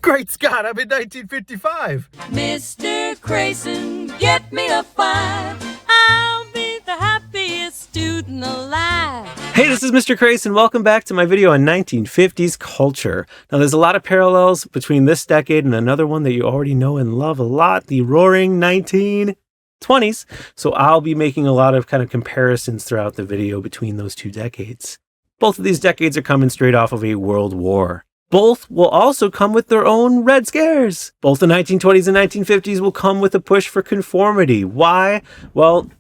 Great Scott, I'm in 1955. Mr. Krason, get me a 5. I'll be the happiest student alive. Hey, this is Mr. Krason. Welcome back to my video on 1950s culture. Now, there's a lot of parallels between this decade and another one that you already know and love a lot, the roaring 1920s. So I'll be making a lot of kind of comparisons throughout the video between those two decades. Both of these decades are coming straight off of a world war. Both will also come with their own Red Scares. Both the 1920s and 1950s will come with a push for conformity. Why? Well,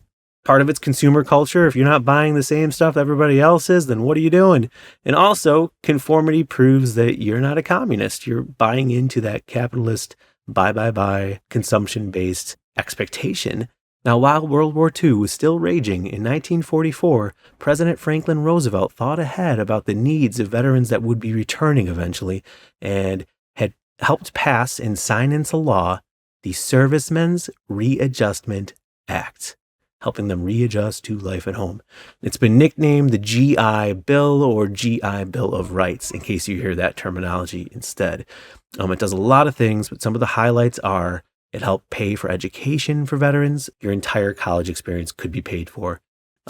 part of it's consumer culture. If you're not buying the same stuff everybody else is, then what are you doing? And also, conformity proves that you're not a communist. You're buying into that capitalist buy, consumption-based expectation. Now, while World War II was still raging, in 1944, President Franklin Roosevelt thought ahead about the needs of veterans that would be returning eventually and had helped pass and sign into law the Servicemen's Readjustment Act, helping them readjust to life at home. It's been nicknamed the GI Bill or GI Bill of Rights, in case you hear that terminology instead. It does a lot of things, but some of the highlights are it helped pay for education for veterans. Your entire college experience could be paid for,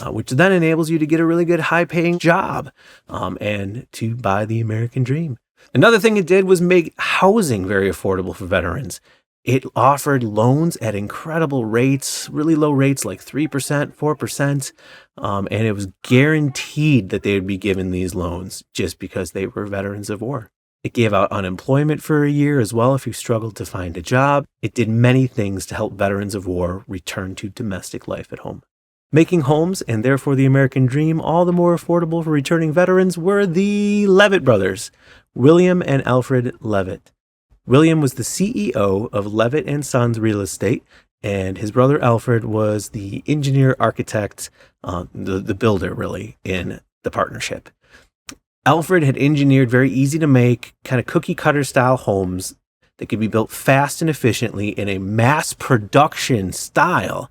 which then enables you to get a really good high-paying job and to buy the American dream. Another thing it did was make housing very affordable for veterans. It offered loans at incredible rates, really low rates like 3%, 4%, and it was guaranteed that they would be given these loans just because they were veterans of war. It gave out unemployment for a year as well if you struggled to find a job. It did many things to help veterans of war return to domestic life at home. Making homes, and therefore the American dream, all the more affordable for returning veterans were the Levitt brothers, William and Alfred Levitt. William was the CEO of Levitt and Sons Real Estate, and his brother Alfred was the engineer, architect, the builder really in the partnership. Alfred had engineered very easy to make, kind of cookie cutter style homes that could be built fast and efficiently in a mass production style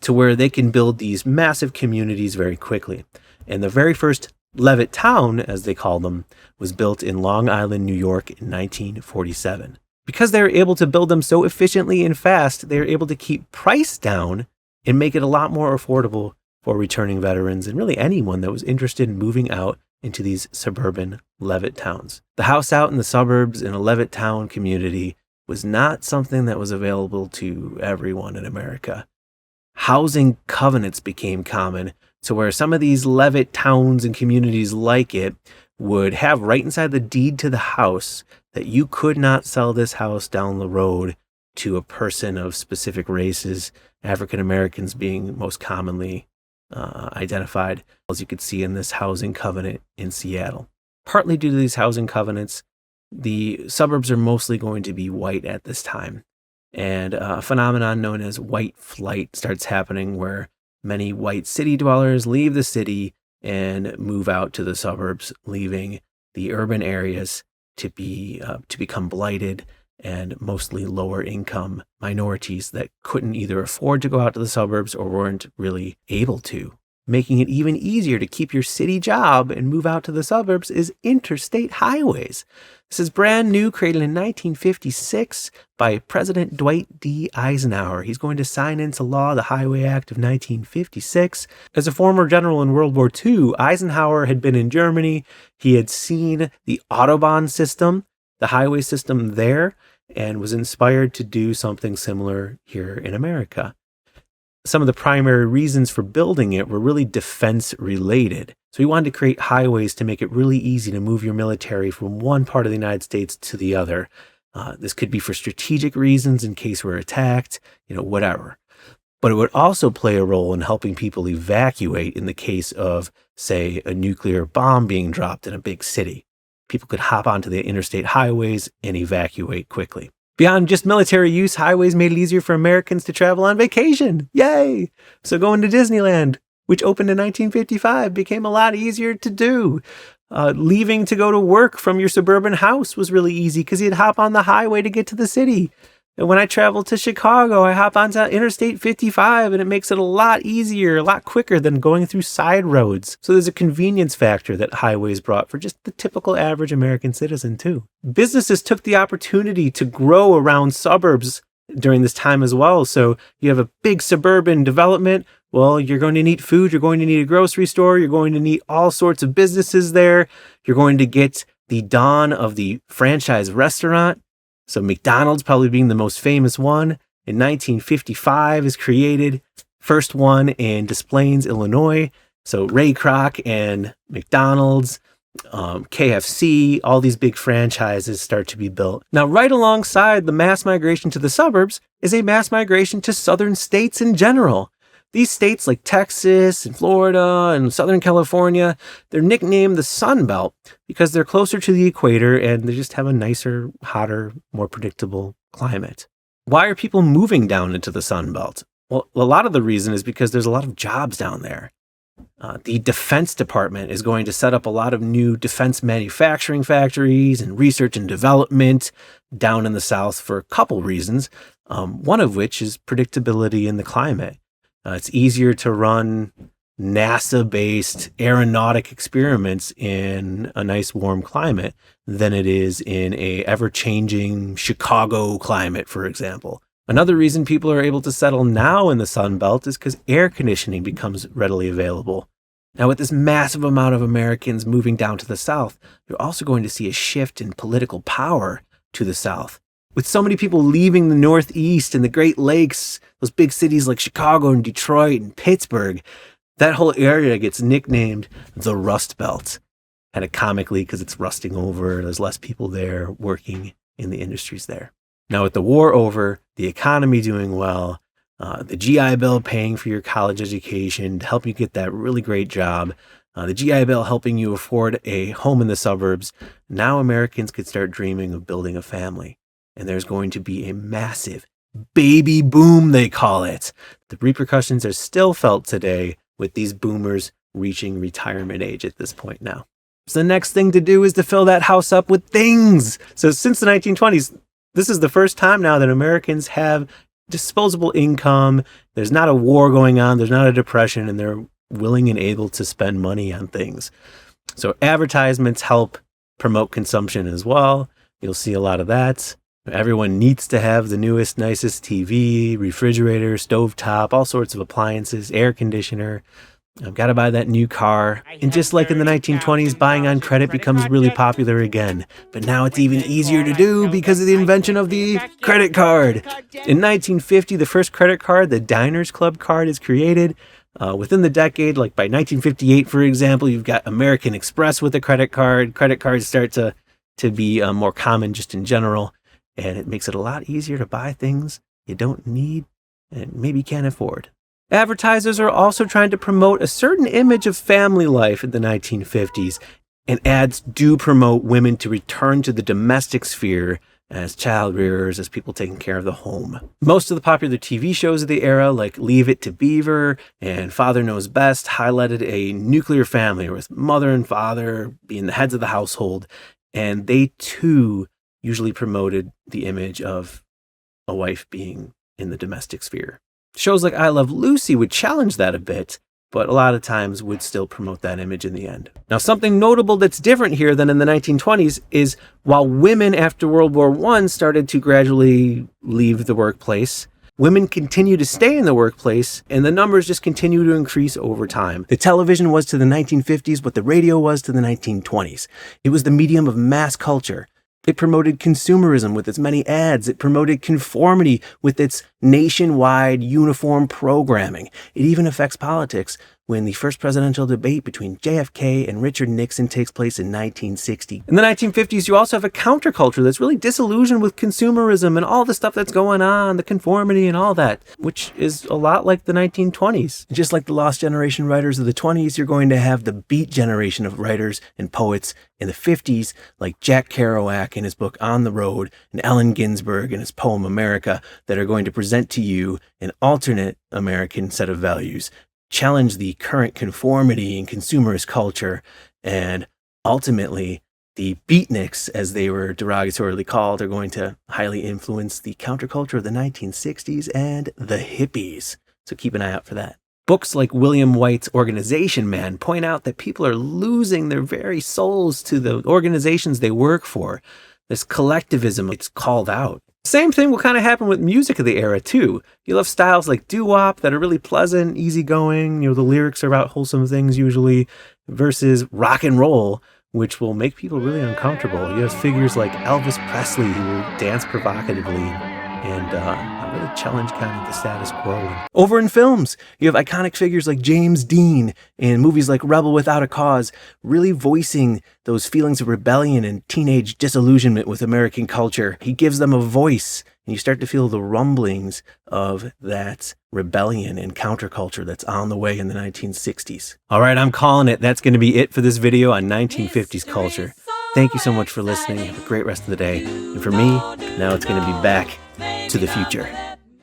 to where they can build these massive communities very quickly. And the very first Levitt Town, as they called them, was built in Long Island, New York in 1947. Because they were able to build them so efficiently and fast, they were able to keep price down and make it a lot more affordable for returning veterans and really anyone that was interested in moving out into these suburban Levitt towns. The house out in the suburbs in a Levitt town community was not something that was available to everyone in America. Housing covenants became common to where some of these Levitt towns and communities like it would have right inside the deed to the house that you could not sell this house down the road to a person of specific races, African Americans being most commonly identified, as you could see in this housing covenant in Seattle. Partly due to these housing covenants, the suburbs are mostly going to be white at this time. And a phenomenon known as white flight starts happening where many white city dwellers leave the city and move out to the suburbs, leaving the urban areas to become blighted and mostly lower income minorities that couldn't either afford to go out to the suburbs or weren't really able to. Making it even easier to keep your city job and move out to the suburbs is interstate highways. This is brand new, created in 1956 by President Dwight D. Eisenhower. He's going to sign into law the Highway Act of 1956. As a former general in World War II, Eisenhower had been in Germany. He had seen the Autobahn system, the highway system there, and was inspired to do something similar here in America. Some of the primary reasons for building it were really defense related. So he wanted to create highways to make it really easy to move your military from one part of the United States to the other. This could be for strategic reasons in case we're attacked, whatever. But it would also play a role in helping people evacuate in the case of, say, a nuclear bomb being dropped in a big city. People could hop onto the interstate highways and evacuate quickly. Beyond just military use, highways made it easier for Americans to travel on vacation. Yay! So going to Disneyland, which opened in 1955, became a lot easier to do. Leaving to go to work from your suburban house was really easy because you'd hop on the highway to get to the city. And when I travel to Chicago, I hop onto Interstate 55 and it makes it a lot easier, a lot quicker than going through side roads. So there's a convenience factor that highways brought for just the typical average American citizen too. Businesses took the opportunity to grow around suburbs during this time as well. So you have a big suburban development. Well, you're going to need food. You're going to need a grocery store. You're going to need all sorts of businesses there. You're going to get the dawn of the franchise restaurant. So McDonald's probably being the most famous one in 1955 is created. First one in Des Plaines, Illinois. So Ray Kroc and McDonald's, KFC, all these big franchises start to be built. Now, right alongside the mass migration to the suburbs is a mass migration to southern states in general. These states like Texas and Florida and Southern California, they're nicknamed the Sun Belt because they're closer to the equator and they just have a nicer, hotter, more predictable climate. Why are people moving down into the Sun Belt? Well, a lot of the reason is because there's a lot of jobs down there. The Defense Department is going to set up a lot of new defense manufacturing factories and research and development down in the South for a couple reasons, one of which is predictability in the climate. It's easier to run NASA-based aeronautic experiments in a nice warm climate than it is in a ever-changing Chicago climate, for example. Another reason people are able to settle now in the Sun Belt is because air conditioning becomes readily available. Now, with this massive amount of Americans moving down to the South, you're also going to see a shift in political power to the South. With so many people leaving the Northeast and the Great Lakes, those big cities like Chicago and Detroit and Pittsburgh, that whole area gets nicknamed the Rust Belt. Kind of comically because it's rusting over. There's less people there working in the industries there. Now, with the war over, the economy doing well, the GI Bill paying for your college education to help you get that really great job, the GI Bill helping you afford a home in the suburbs, now Americans could start dreaming of building a family. And there's going to be a massive baby boom, they call it. The repercussions are still felt today with these boomers reaching retirement age at this point now. So the next thing to do is to fill that house up with things. So since the 1920s, this is the first time now that Americans have disposable income. There's not a war going on. There's not a depression, and they're willing and able to spend money on things. So advertisements help promote consumption as well. You'll see a lot of that. Everyone needs to have the newest, nicest TV, refrigerator, stovetop, all sorts of appliances, air conditioner. I've got to buy that new car. And just like in the 1920s, buying on credit becomes really popular again. But now it's even easier to do because of the invention of the credit card. In 1950, the first credit card, the Diners Club card, is created. Within the decade, like by 1958, for example, you've got American Express with a credit card. Credit cards start to be more common just in general. And it makes it a lot easier to buy things you don't need and maybe can't afford. Advertisers are also trying to promote a certain image of family life in the 1950s, and ads do promote women to return to the domestic sphere as child rearers, as people taking care of the home. Most of the popular TV shows of the era, like Leave It to Beaver and Father Knows Best, highlighted a nuclear family with mother and father being the heads of the household, and they too usually promoted the image of a wife being in the domestic sphere. Shows like I Love Lucy would challenge that a bit, but a lot of times would still promote that image in the end. Now, something notable that's different here than in the 1920s is while women after World War I started to gradually leave the workplace, women continue to stay in the workplace, and the numbers just continue to increase over time. The television was to the 1950s what the radio was to the 1920s. It was the medium of mass culture. It promoted consumerism with its many ads. It promoted conformity with its nationwide uniform programming. It even affects politics when the first presidential debate between JFK and Richard Nixon takes place in 1960. In the 1950s, you also have a counterculture that's really disillusioned with consumerism and all the stuff that's going on, the conformity and all that, which is a lot like the 1920s. Just like the lost generation writers of the 20s, you're going to have the beat generation of writers and poets in the 50s, like Jack Kerouac in his book On the Road and Allen Ginsberg in his poem America, that are going to present to you an alternate American set of values, challenge the current conformity and consumerist culture, and ultimately The beatniks, as they were derogatorily called, are going to highly influence the counterculture of the 1960s and the hippies. So keep an eye out for that. Books like William White's Organization Man point out that people are losing their very souls to the organizations they work for. This collectivism, it's called out. Same thing will kind of happen with music of the era too. You'll have styles like doo-wop that are really pleasant, easygoing, the lyrics are about wholesome things usually, versus rock and roll, which will make people really uncomfortable. You have figures like Elvis Presley who will dance provocatively and really challenge kind of the status quo. Over in films, you have iconic figures like James Dean in movies like Rebel Without a Cause, really voicing those feelings of rebellion and teenage disillusionment with American culture. He gives them a voice, and you start to feel the rumblings of that rebellion and counterculture that's on the way in the 1960s. All right, I'm calling it. That's going to be it for this video on 1950s culture. Thank you so much for listening. Have a great rest of the day. And for me, now it's going to be back to the future.